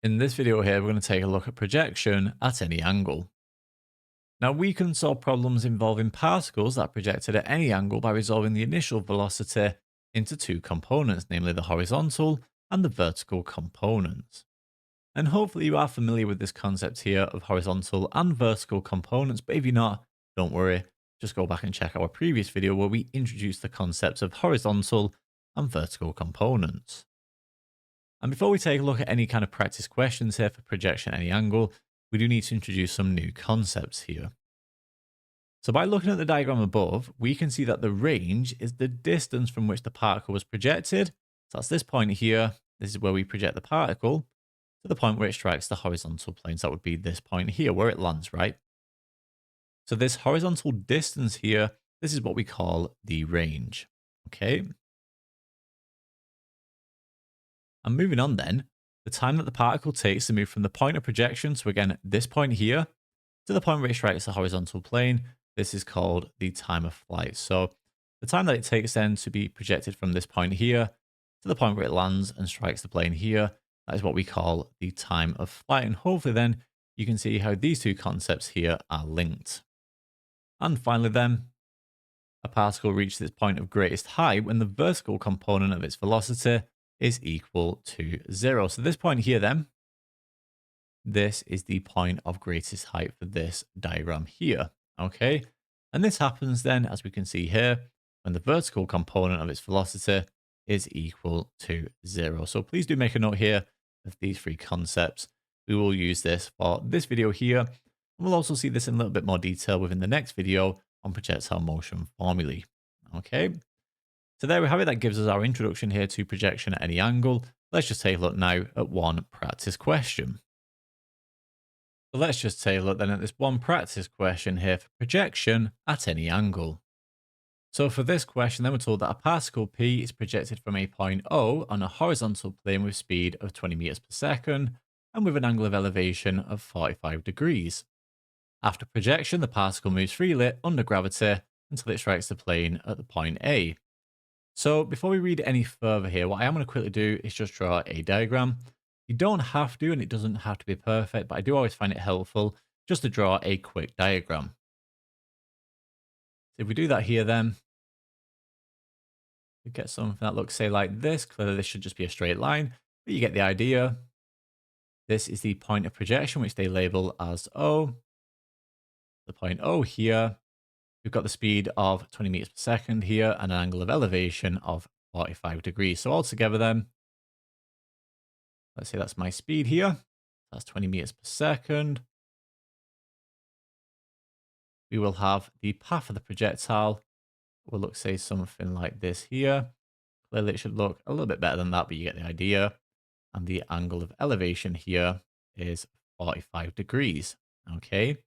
In this video here, we're going to take a look at projection at any angle. Now, we can solve problems involving particles that are projected at any angle by resolving the initial velocity into two components, namely the horizontal and the vertical components. And hopefully you are familiar with this concept here of horizontal and vertical components, but if you're not, don't worry, just go back and check our previous video where we introduced the concepts of horizontal and vertical components. And before we take a look at any kind of practice questions here for projection at any angle, we do need to introduce some new concepts here. So by looking at the diagram above, we can see that the range is the distance from which the particle was projected. So that's this point here. This is where we project the particle to the point where it strikes the horizontal plane. So that would be this point here where it lands, right? So this horizontal distance here, this is what we call the range. Okay. And moving on then, the time that the particle takes to move from the point of projection, so again, this point here, to the point where it strikes the horizontal plane, this is called the time of flight. So the time that it takes then to be projected from this point here to the point where it lands and strikes the plane here, that is what we call the time of flight. And hopefully then you can see how these two concepts here are linked. And finally then, a particle reaches its point of greatest height when the vertical component of its velocity is equal to 0. So this point here then, this is the point of greatest height for this diagram here. Okay. And this happens then, as we can see here, when the vertical component of its velocity is equal to 0. So please do make a note here of these three concepts. We will use this for this video here. And we'll also see this in a little bit more detail within the next video on projectile motion formulae. Okay. So there we have it. That gives us our introduction here to projection at any angle. Let's just take a look now at one practice question. So let's just take a look then at this one practice question here for projection at any angle. So for this question, then we're told that a particle P is projected from a point O on a horizontal plane with speed of 20 meters per second and with an angle of elevation of 45 degrees. After projection, the particle moves freely under gravity until it strikes the plane at the point A. So before we read any further here, what I am going to quickly do is just draw a diagram. You don't have to, and it doesn't have to be perfect, but I do always find it helpful just to draw a quick diagram. So if we do that here then, we get something that looks, say, like this. Clearly this should just be a straight line, but you get the idea. This is the point of projection, which they label as O. The point O here. We've got the speed of 20 meters per second here and an angle of elevation of 45 degrees. So altogether then, let's say that's my speed here. That's 20 meters per second. We will have the path of the projectile. Will look, say, something like this here. Clearly it should look a little bit better than that, but you get the idea. And the angle of elevation here is 45 degrees. Okay.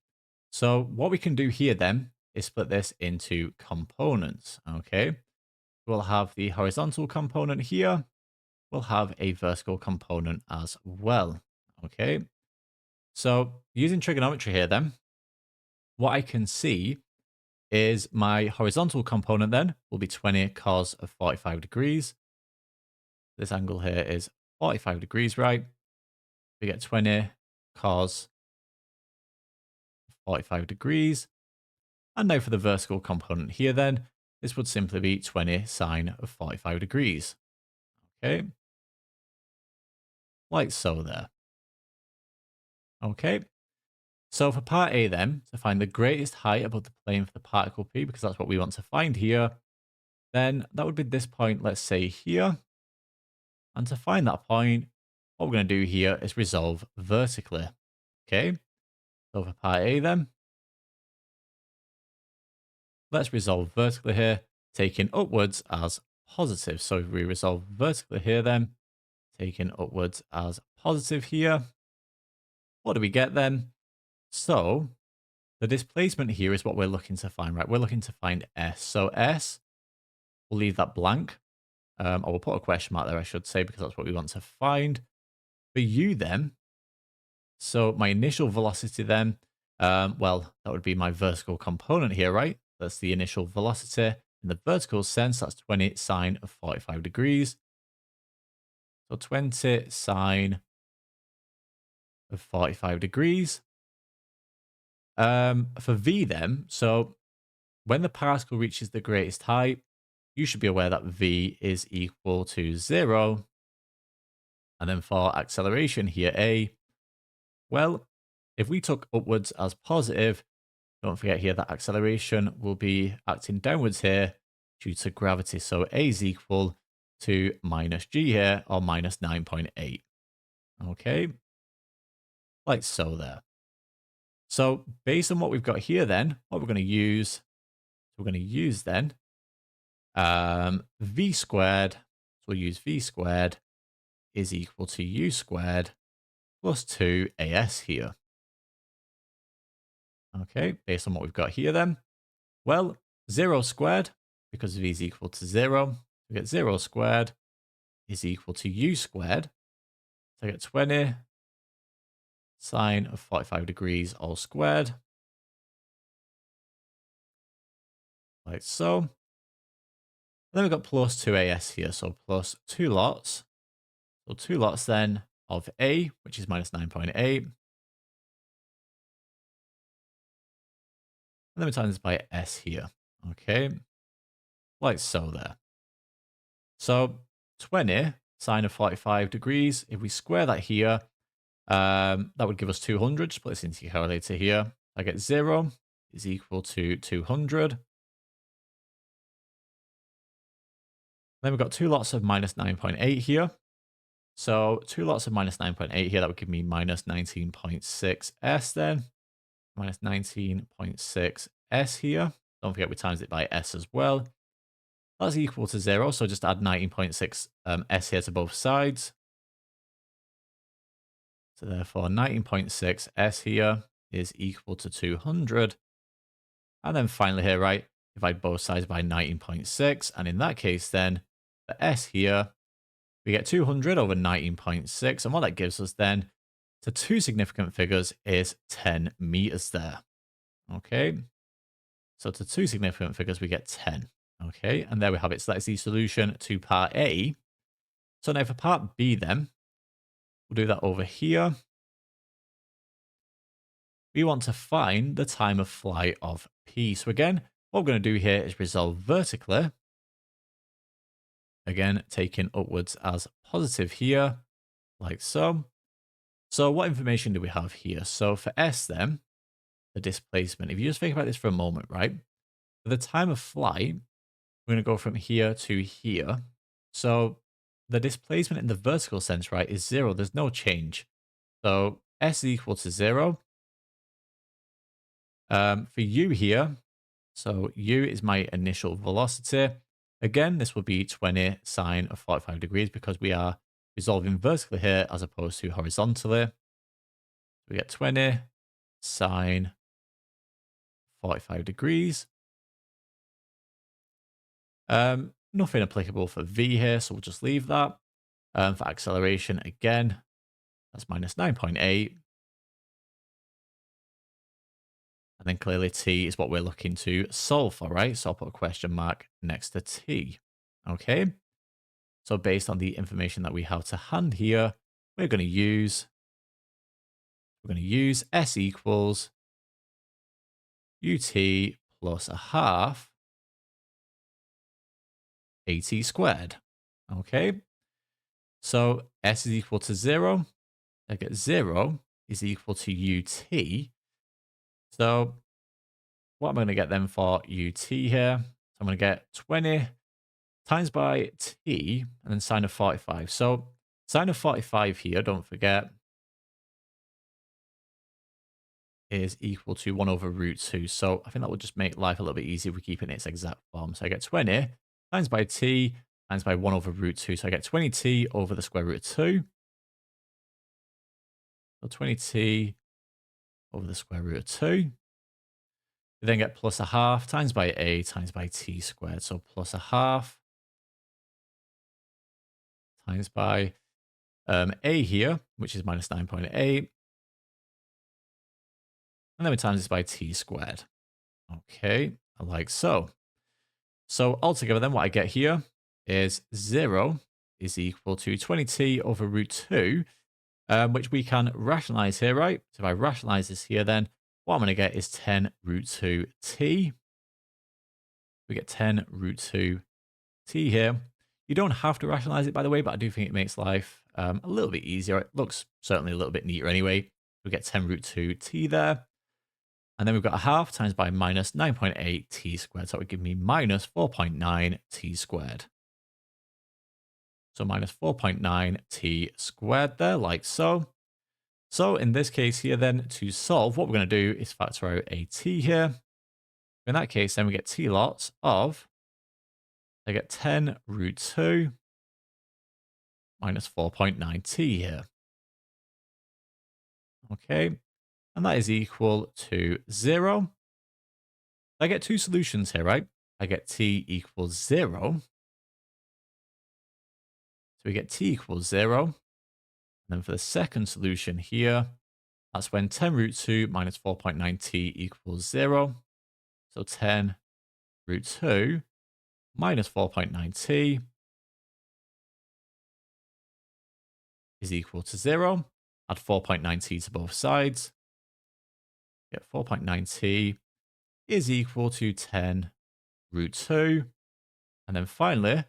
So what we can do here then is split this into components. Okay. We'll have the horizontal component here. We'll have a vertical component as well. Okay. So using trigonometry here then, what I can see is my horizontal component then will be 20 cos of 45 degrees. This angle here is 45 degrees, right? We get 20 cos 45 degrees. And now for the vertical component here then, this would simply be 20 sine of 45 degrees. Okay. Like so there. Okay. So for part A then, to find the greatest height above the plane for the particle P, because that's what we want to find here, then that would be this point, let's say here. And to find that point, what we're going to do here is resolve vertically. Okay. So for part A then, let's resolve vertically here, taking upwards as positive. So if we resolve vertically here then, taking upwards as positive here, what do we get then? So the displacement here is what we're looking to find, right? We're looking to find S. So S, we'll leave that blank. Or we'll put a question mark there, I should say, because that's what we want to find. For U then, so my initial velocity then, well, that would be my vertical component here, right? That's the initial velocity. In the vertical sense, that's 20 sine of 45 degrees. So 20 sine of 45 degrees. For v then, so when the particle reaches the greatest height, you should be aware that v is equal to 0. And then for acceleration here, a, well, if we took upwards as positive, don't forget here that acceleration will be acting downwards here due to gravity. So a is equal to minus g here, or minus 9.8. Okay, like so there. So based on what we've got here then, what we're going to use, then v squared, so we'll use v squared is equal to u squared plus 2as here. Okay, based on what we've got here then, well, 0 squared, because v is equal to 0, we get 0 squared is equal to u squared. So I get 20 sine of 45 degrees all squared, like so. And then we've got plus 2as here, so plus 2 lots. So 2 lots then of a, which is minus 9.8. And then we times this by s here. Okay, like so there. So 20 sine of 45 degrees, if we square that here, that would give us 200. Just put this into your calculator here. I get 0 is equal to 200. Then we've got 2 lots of minus 9.8 here. So 2 lots of minus 9.8 here, that would give me minus 19.6 s then. Minus 19.6 s here. Don't forget we times it by s as well. That's equal to 0, so just add 19.6 s here to both sides. So therefore 19.6 s here is equal to 200. And then finally here, right, divide both sides by 19.6. And in that case then, the s here, we get 200 over 19.6. And what that gives us then, to two significant figures, is 10 meters there. Okay. So to two significant figures, we get 10. Okay. And there we have it. So that's the solution to part A. So now for part B then, we'll do that over here. We want to find the time of flight of P. So again, what we're going to do here is resolve vertically. Again, taking upwards as positive here, like so. So what information do we have here? So for S then, the displacement, if you just think about this for a moment, right? For the time of flight, we're going to go from here to here. So the displacement in the vertical sense, right, is 0. There's no change. So S is equal to 0. For U here, so U is my initial velocity. Again, this will be 20 sine of 45 degrees because we are resolving vertically here as opposed to horizontally. We get 20 sine 45 degrees. Nothing applicable for V here, so we'll just leave that. For acceleration, again, that's minus 9.8. And then clearly T is what we're looking to solve for, right? So I'll put a question mark next to T. Okay. So based on the information that we have to hand here, we're going to use S equals UT plus a half AT squared. Okay. So S is equal to 0. I get 0 is equal to UT. So what am I going to get then for UT here? So I'm going to get 20 times by T and then sine of 45. So sine of 45 here, don't forget, is equal to 1 over root 2. So I think that will just make life a little bit easier if we keep it in its exact form. So I get 20 times by T times by 1 over root 2. So I get 20T over the square root of 2. So 20T over the square root of 2. We then get plus a half times by A times by T squared. So plus a half times by A here, which is minus 9.8. And then we times this by T squared. Okay, like so. So altogether then what I get here is 0 is equal to 20T over root 2. which we can rationalize here, right? So if I rationalize this here, then what I'm going to get is 10 root 2 t. We get 10 root 2 t here. You don't have to rationalize it, by the way, but I do think it makes life a little bit easier. It looks certainly a little bit neater anyway. We get 10 root 2 t there. And then we've got a half times by minus 9.8 t squared. So it would give me minus 4.9 t squared. So minus 4.9 t squared there, like so. So in this case here then, to solve, what we're going to do is factor out a t here. In that case, then we get t lots of, I get 10 root 2 minus 4.9 t here. Okay, and that is equal to 0. I get two solutions here, right? I get t equals 0. So we get t equals 0. And then for the second solution here, that's when 10 root 2 minus 4.9t equals 0. So 10 root 2 minus 4.9t is equal to 0. Add 4.9t to both sides. Get 4.9t is equal to 10 root 2. And then finally,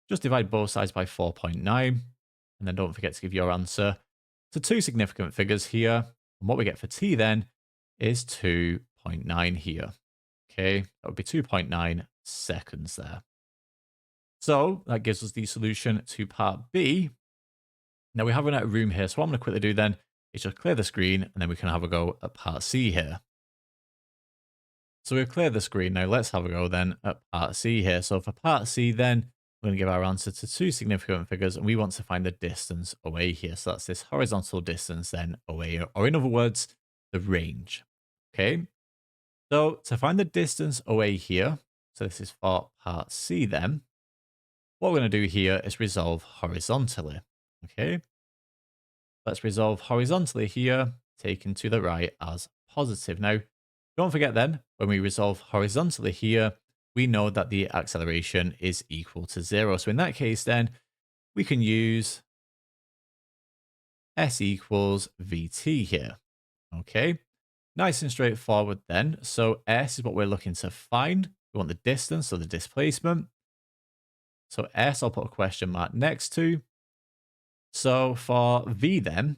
just divide both sides by 4.9. And then don't forget to give your answer to two significant figures here. And what we get for t then is 2.9 here. Okay, that would be 2.9 seconds there. So that gives us the solution to part B. Now we have run out of room here, so what I'm going to quickly do then is just clear the screen, and then we can have a go at part C here. So we've cleared the screen. Now let's have a go then at part C here. So for part C then, we're going to give our answer to two significant figures, and we want to find the distance away here. So that's this horizontal distance then away, or in other words, the range. Okay. So to find the distance away here, so this is for part C then, what we're going to do here is resolve horizontally. Okay. Let's resolve horizontally here, taken to the right as positive. Now, don't forget then, when we resolve horizontally here, we know that the acceleration is equal to 0. So in that case then, we can use s equals vt here. Okay. Nice and straightforward then. So s is what we're looking to find. We want the distance, so the displacement. So s, I'll put a question mark next to. So for v then,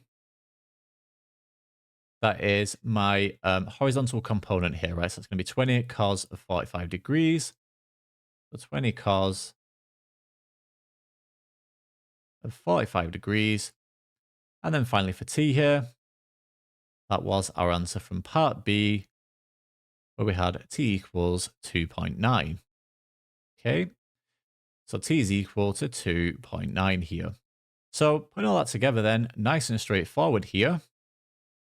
that is my horizontal component here, right? So it's going to be 20 cos of 45 degrees. So 20 cos of 45 degrees. And then finally for t here, that was our answer from part B, where we had t equals 2.9. Okay, so t is equal to 2.9 here. So putting all that together then, nice and straightforward here.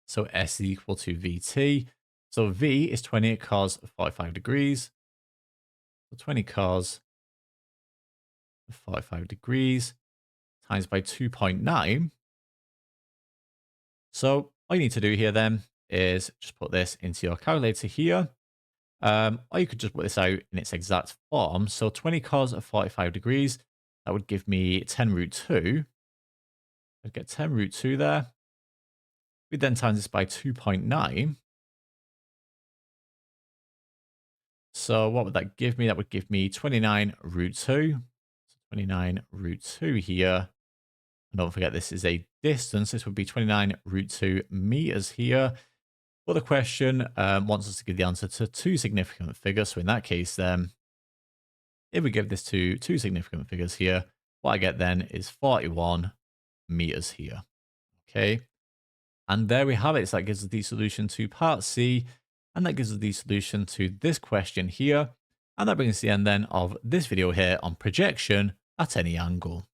So s is equal to vt. So v is 20 cos of 45 degrees. So 20 cos of 45 degrees times by 2.9. So all you need to do here then is just put this into your calculator here. Or you could just put this out in its exact form. So 20 cos of 45 degrees, that would give me 10 root 2. I'd get 10 root 2 there. We then times this by 2.9. So what would that give me? That would give me 29 root 2. So 29 root 2 here. And don't forget, this is a distance. This would be 29 root 2 meters here. But the question wants us to give the answer to two significant figures. So in that case, then, if we give this to two significant figures here, what I get then is 41 meters here. Okay. And there we have it. So that gives us the solution to part C. And that gives us the solution to this question here. And that brings us to the end then of this video here on projection at any angle.